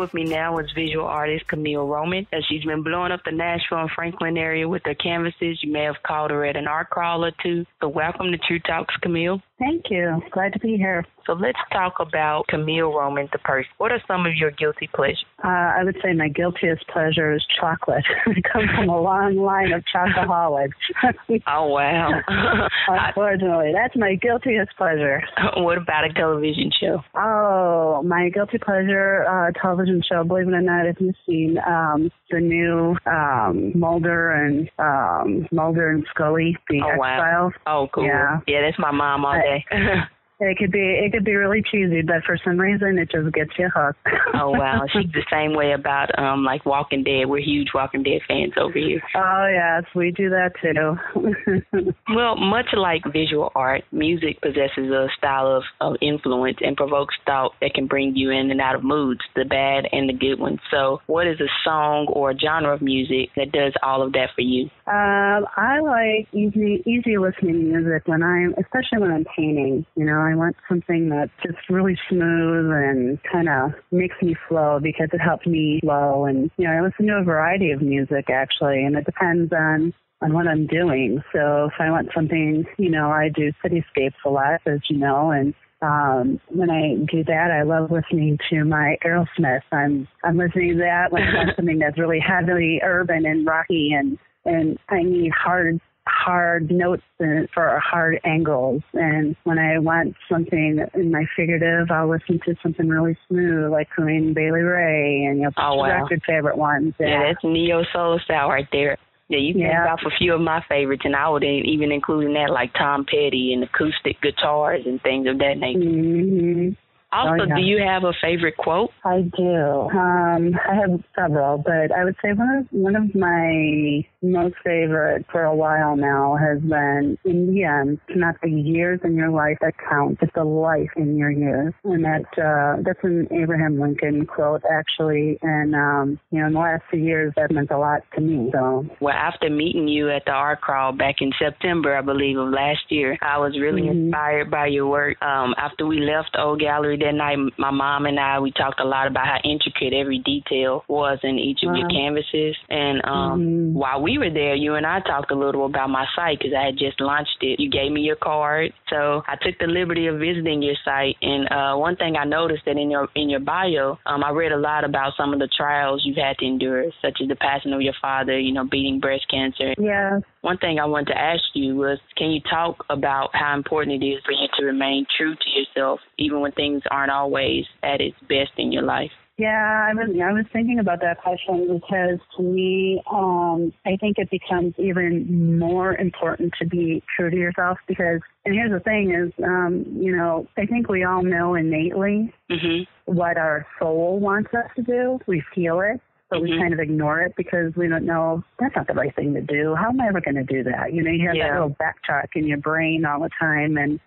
with me now is visual artist Camille Roman, as she's been blowing up the Nashville and Franklin area with her canvases. You may have called her at an art crawl or two. So welcome to True Talks, Camille. Thank you. Glad to be here. So let's talk about Camille Roman, the person. What are some of your guilty pleasures? I would say my guiltiest pleasure is chocolate. I come from a long line of chocoholics. Oh, wow. Unfortunately, that's my guiltiest pleasure. What about a television show? Oh, my guilty pleasure television show, believe it or not, if you've seen the new Mulder and Scully, the X-Files. Oh, cool. Yeah, that's my mom all day. It could be really cheesy, but for some reason it just gets you hooked. Oh, wow. She's the same way about like Walking Dead. We're huge Walking Dead fans over here. Oh, yes, we do that too. Well, much like visual art, music possesses a style of influence and provokes thought that can bring you in and out of moods, the bad and the good ones. So what is a song or a genre of music that does all of that for you? I like easy listening music especially when I'm painting. You know, I want something that's just really smooth and kind of makes me flow because it helps me flow. And, you know, I listen to a variety of music, actually, and it depends on what I'm doing. So if I want something, you know, I do cityscapes a lot, as you know, and when I do that, I love listening to my Aerosmith. I'm listening to that when I want something that's really heavily urban and rocky, and I need hard notes for hard angles. And when I want something in my figurative, I'll listen to something really smooth, like Corinne Bailey Ray and record favorite ones. Yeah, that's neo soul style right there. Yeah, you picked off a few of my favorites, and I would even include in that like Tom Petty and acoustic guitars and things of that nature. Mm-hmm. Also, do you have a favorite quote? I do. I have several, but I would say one of my most favorite for a while now has been, in the end, it's not the years in your life that count, it's the life in your years. And that's an Abraham Lincoln quote, actually. And, you know, in the last few years, that meant a lot to me. So, well, after meeting you at the art crawl back in September, I believe, of last year, I was really inspired by your work. After we left the old gallery that night, my mom and we talked a lot about how intricate every detail was in each of your canvases. And while we were there, you and I talked a little about my site because I had just launched it. You gave me your card. So I took the liberty of visiting your site. And one thing I noticed that in your bio, I read a lot about some of the trials you've had to endure, such as the passing of your father, you know, beating breast cancer. Yeah. One thing I wanted to ask you was, can you talk about how important it is for you to remain true to yourself, even when things aren't always at its best in your life? Yeah, I was thinking about that question because to me, I think it becomes even more important to be true to yourself because, and here's the thing is, you know, I think we all know innately what our soul wants us to do. We feel it. But we kind of ignore it because we don't know that's not the right thing to do. How am I ever going to do that? You know, you have that little backtrack in your brain all the time. And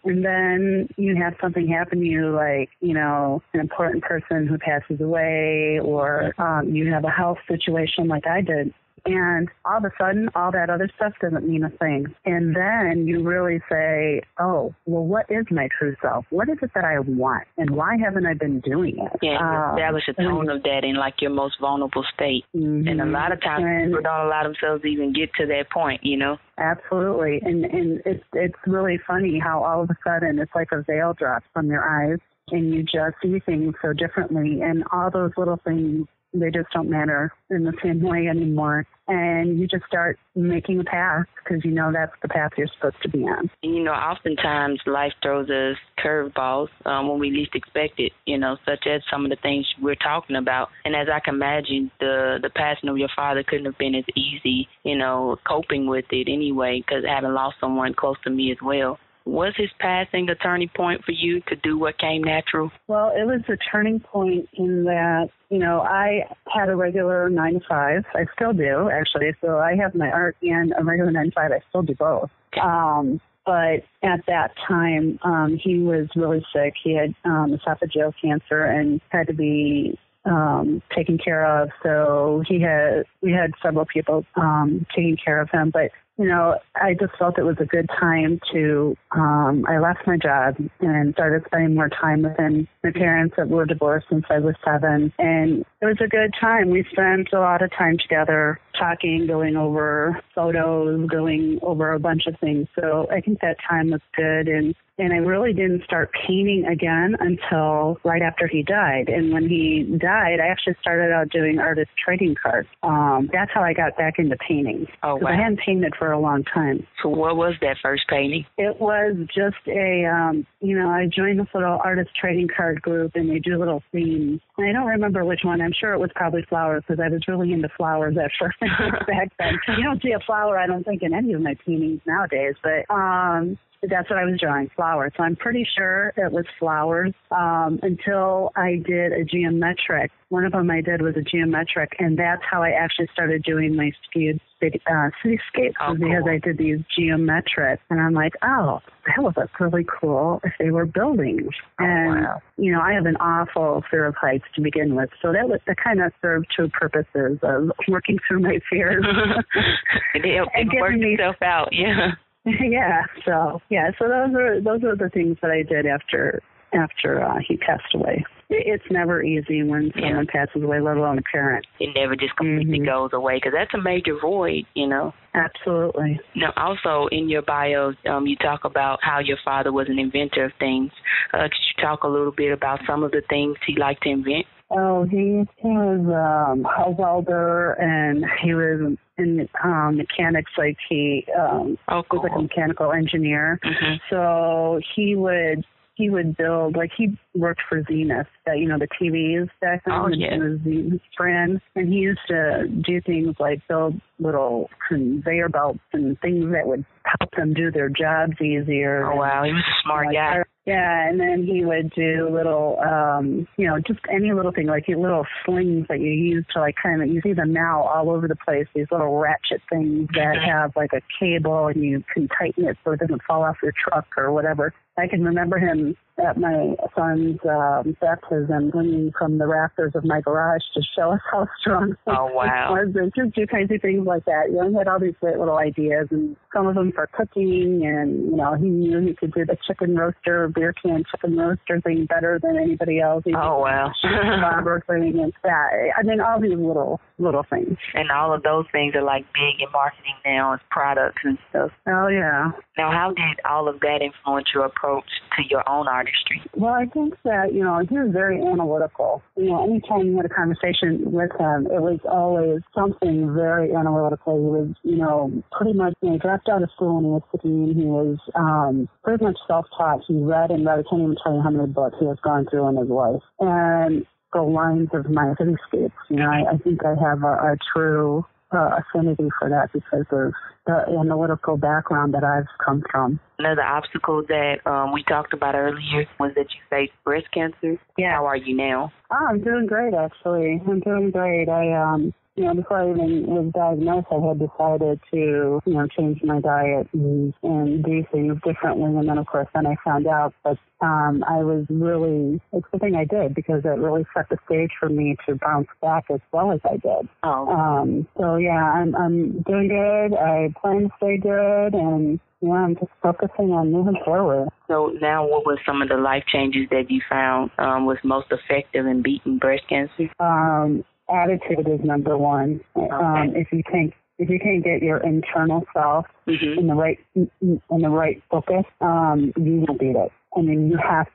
then you have something happen to you like, you know, an important person who passes away or you have a health situation like I did. And all of a sudden, all that other stuff doesn't mean a thing. And then you really say, oh, well, what is my true self? What is it that I want? And why haven't I been doing it? Yeah, establish a tone of that in like your most vulnerable state. And a lot of times people don't allow themselves to even get to that point, you know? Absolutely. And it's really funny how all of a sudden it's like a veil drops from your eyes and you just see things so differently. And all those little things, they just don't matter in the same way anymore. And you just start making a path because you know that's the path you're supposed to be on. And, you know, oftentimes life throws us curveballs when we least expect it, you know, such as some of the things we're talking about. And as I can imagine, the passing of your father couldn't have been as easy, you know, coping with it anyway, because having lost someone close to me as well. Was his passing a turning point for you to do what came natural? Well, it was a turning point in that, you know, I had a regular 9 to 5. I still do, actually. So I have my art and a regular 9 to 5. I still do both. Okay. But at that time, he was really sick. He had esophageal cancer and had to be taken care of. So we had several people taking care of him. But I just felt it was a good time to, I left my job and started spending more time within my parents that were divorced since I was 7. And it was a good time. We spent a lot of time together talking, going over photos, going over a bunch of things. So I think that time was good. And I really didn't start painting again until right after he died. And when he died, I actually started out doing artist trading cards. That's how I got back into painting. Oh, wow. I hadn't painted for a long time. So what was that first painting? It was just I joined this little artist trading card group, and they do little themes. And I don't remember which one. I'm sure it was probably flowers, because I was really into flowers at first back then. You don't see a flower, I don't think, in any of my paintings nowadays. But that's what I was drawing, flowers. So I'm pretty sure it was flowers until I did a geometric. One of them I did was a geometric, and that's how I actually started doing my skewed cityscapes, because I did these geometric. And I'm like, oh, that would look really cool if they were buildings. And, I have an awful fear of heights to begin with. So that kind of served two purposes of working through my fears. and work yourself out, yeah. So those are the things that I did after he passed away. It's never easy when someone passes away, let alone a parent. It never just completely goes away, because that's a major void, Absolutely. Now, also in your bio, you talk about how your father was an inventor of things. Could you talk a little bit about some of the things he liked to invent? Oh, he was a welder, and he was in mechanics. Like he was like a mechanical engineer. Mm-hmm. So he would build, like he worked for Zenith, the TVs back then. Oh, yeah. It was Zenith's brand. And he used to do things like build little conveyor belts and things that would help them do their jobs easier. Oh, wow. He was a smart guy. Yeah, and then he would do little, just any little thing, like little slings that you use to you see them now all over the place, these little ratchet things that have like a cable, and you can tighten it so it doesn't fall off your truck or whatever. I can remember him at my son's baptism hanging from the rafters of my garage to show us how strong he was. And just do crazy things like that. He had all these great little ideas, and some of them for cooking, and, he knew he could do the beer can chicken roaster thing better than anybody else. Barber thing and that. I mean, all these little things. And all of those things are like big in marketing now as products and stuff. Oh, yeah. Now, how did all of that influence your approach to your own artistry? Well, I think that, he was very analytical. Anytime you had a conversation with him, it was always something very analytical. He was, pretty much, he dropped out of school when he was 15. He was pretty much self-taught. He read. I can't even tell you how many books he has gone through in his life. And the lines of my cityscapes, I think I have a true affinity for that because of the analytical background that I've come from. Another obstacle that we talked about earlier was that you faced breast cancer. Yeah. How are you now? Oh, I'm doing great, actually. I'm doing great. Before I even was diagnosed, I had decided to, change my diet and do things differently. And then, of course, I found out. But I was really, it's the thing I did because it really set the stage for me to bounce back as well as I did. Oh. I'm doing good. I plan to stay good. And, I'm just focusing on moving forward. So now what were some of the life changes that you found was most effective in beating breast cancer? Attitude is number one. Okay. If you can't get your internal self in the right focus, you will beat it. I mean, you have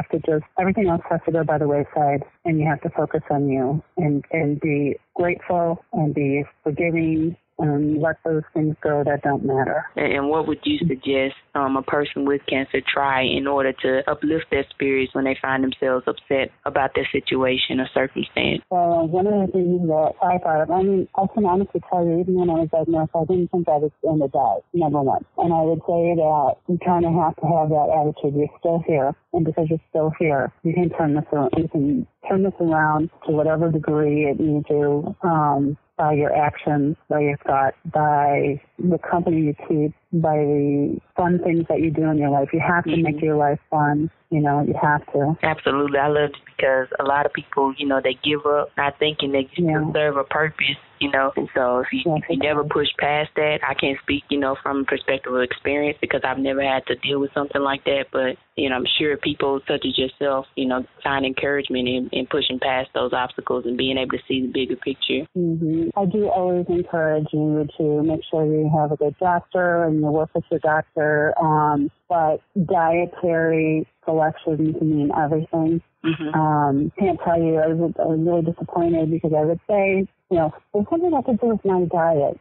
to just, everything else has to go by the wayside, and you have to focus on you and be grateful and be forgiving and let those things go that don't matter. And what would you suggest a person with cancer try in order to uplift their spirits when they find themselves upset about their situation or circumstance? One of the things that I thought of, I can honestly tell you, even when I was diagnosed, I didn't think I was going to die, number one. And I would say that you kind of have to have that attitude. You're still here, and because you're still here, you can turn this around. You can turn this around to whatever degree it needs to. By your actions, by your thoughts, by the company you keep, by the fun things that you do in your life. You have to make your life fun. You have to. Absolutely. I love it because a lot of people, they give up not thinking they can still serve a purpose, you know. And so if you never push past that, I can't speak, you know, from perspective of experience because I've never had to deal with something like that. But, you know, I'm sure people such as yourself, you know, find encouragement in pushing past those obstacles and being able to see the bigger picture. I do always encourage you to make sure you have a good doctor and you work with your doctor. But dietary selections mean everything. Can't tell you, I was really disappointed because I would say, you know, there's something I could do with my diet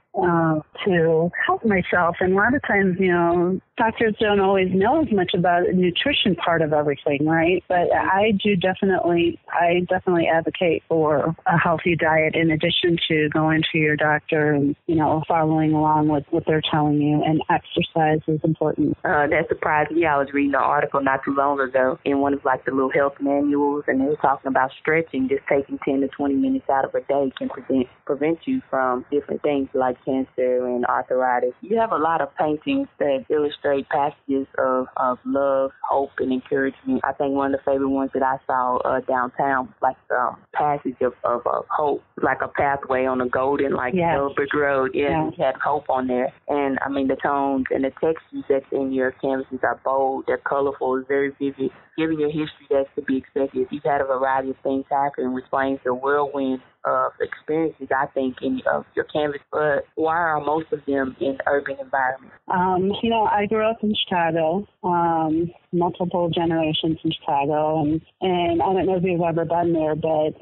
to help myself. And a lot of times, you know, doctors don't always know as much about the nutrition part of everything, right? But I definitely advocate for a healthy diet in addition to going to your doctor and, you know, following along with what they're telling you. And exercise is important. That surprised me. I was reading an article not too long ago in one of like the little health manuals, and they were talking about stretching. Just taking 10 to 20 minutes out of a day can prevent you from different things like cancer and arthritis. You have a lot of paintings that illustrate passages of love, hope, and encouragement. I think one of the favorite ones that I saw downtown was like the passage of hope, like a pathway on a golden, like yellow brick road. Yeah, you had hope on there. And I mean, the tones and the textures that's in your canvases are bold, they're colorful, it's very vivid, giving your history that's to be expected. You've had a variety of things happen, which brings the whirlwind of experiences, I think, in your canvas. But why are most of them in urban environments? You know, I grew up in Chicago, multiple generations in Chicago, and I don't know if you've ever been there, but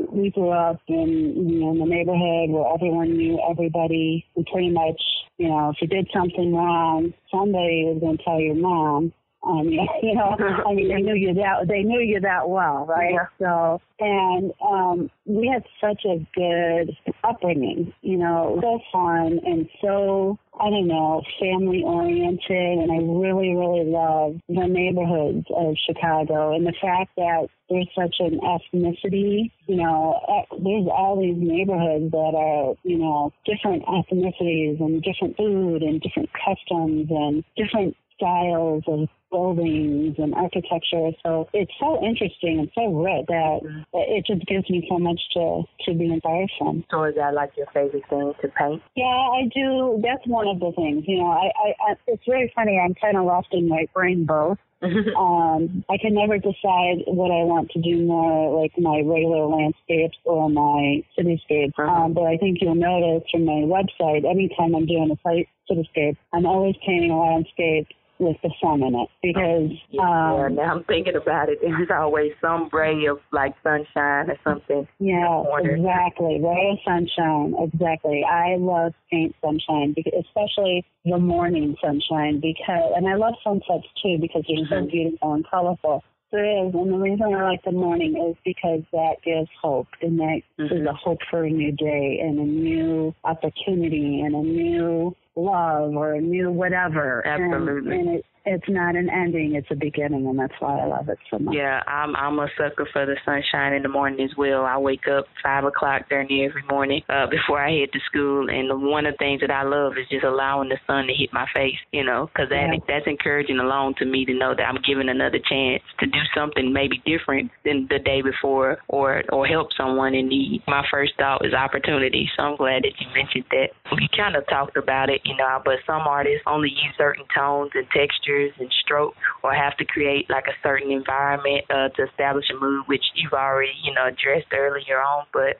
we grew up in the neighborhood where everyone knew everybody, and pretty much, you know, if you did something wrong, somebody was going to tell your mom. You know, I mean, they knew you that well, right? Yeah. So, and we had such a good upbringing, you know, so fun and so, I don't know, family oriented. And I really, really love the neighborhoods of Chicago and the fact that there's such an ethnicity, you know, there's all these neighborhoods that are, you know, different ethnicities and different food and different customs and different styles of buildings and architecture. So it's so interesting and so rich that it just gives me so much to be inspired from. So is that like your favorite thing to paint? Yeah, I do. That's one of the things. You know, I it's very funny. I'm kind of lost in my brain both. I can never decide what I want to do more, like my regular landscapes or my cityscapes. But I think you'll notice from my website, anytime I'm doing a cityscape, I'm always painting a landscape with the sun in it because now I'm thinking about it. There's always some ray of like sunshine or something. Yeah, exactly. Ray of sunshine. Exactly. I love paint sunshine, because, especially the morning sunshine, and I love sunsets too because they're so beautiful and colorful. There is, and the reason I like the morning is because that gives hope, and that is a hope for a new day and a new opportunity and a new love or a new whatever. Absolutely. And it's not an ending, it's a beginning, and that's why I love it so much. Yeah, I'm a sucker for the sunshine in the morning as well. I wake up 5 o'clock darn near every morning before I head to school, and one of the things that I love is just allowing the sun to hit my face, you know, because that's encouraging alone to me to know that I'm given another chance to do something maybe different than the day before or help someone in need. My first thought is opportunity, so I'm glad that you mentioned that. We kind of talked about it, you know, but some artists only use certain tones and textures and strokes, or have to create like a certain environment to establish a mood, which you've already, you know, addressed earlier on. But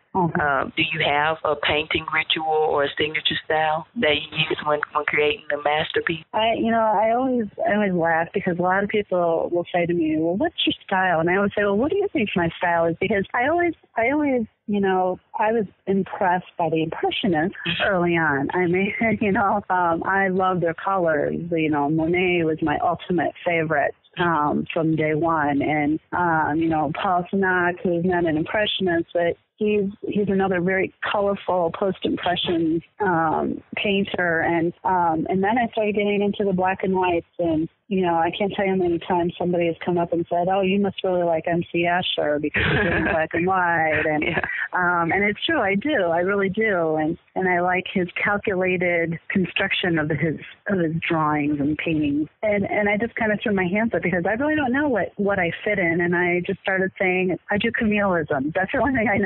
do you have a painting ritual or a signature style that you use when creating a masterpiece? I always laugh because a lot of people will say to me, well, what's your style? And I always say, well, what do you think my style is? Because I always you know, I was impressed by the Impressionists early on. I mean, you know, I love their colors. You know, Monet was my ultimate favorite from day one. And, you know, Paul Sinac, who's not an Impressionist, but he's another very colorful post-impression painter. And then I started getting into the black and whites. And, you know, I can't tell you how many times somebody has come up and said, oh, you must really like M.C. Escher because he's doing black and white. And it's true, I do. I really do. And I like his calculated construction of his drawings and paintings. And I just kind of threw my hands up because I really don't know what I fit in. And I just started saying, I do Camilleism. That's the only thing I know.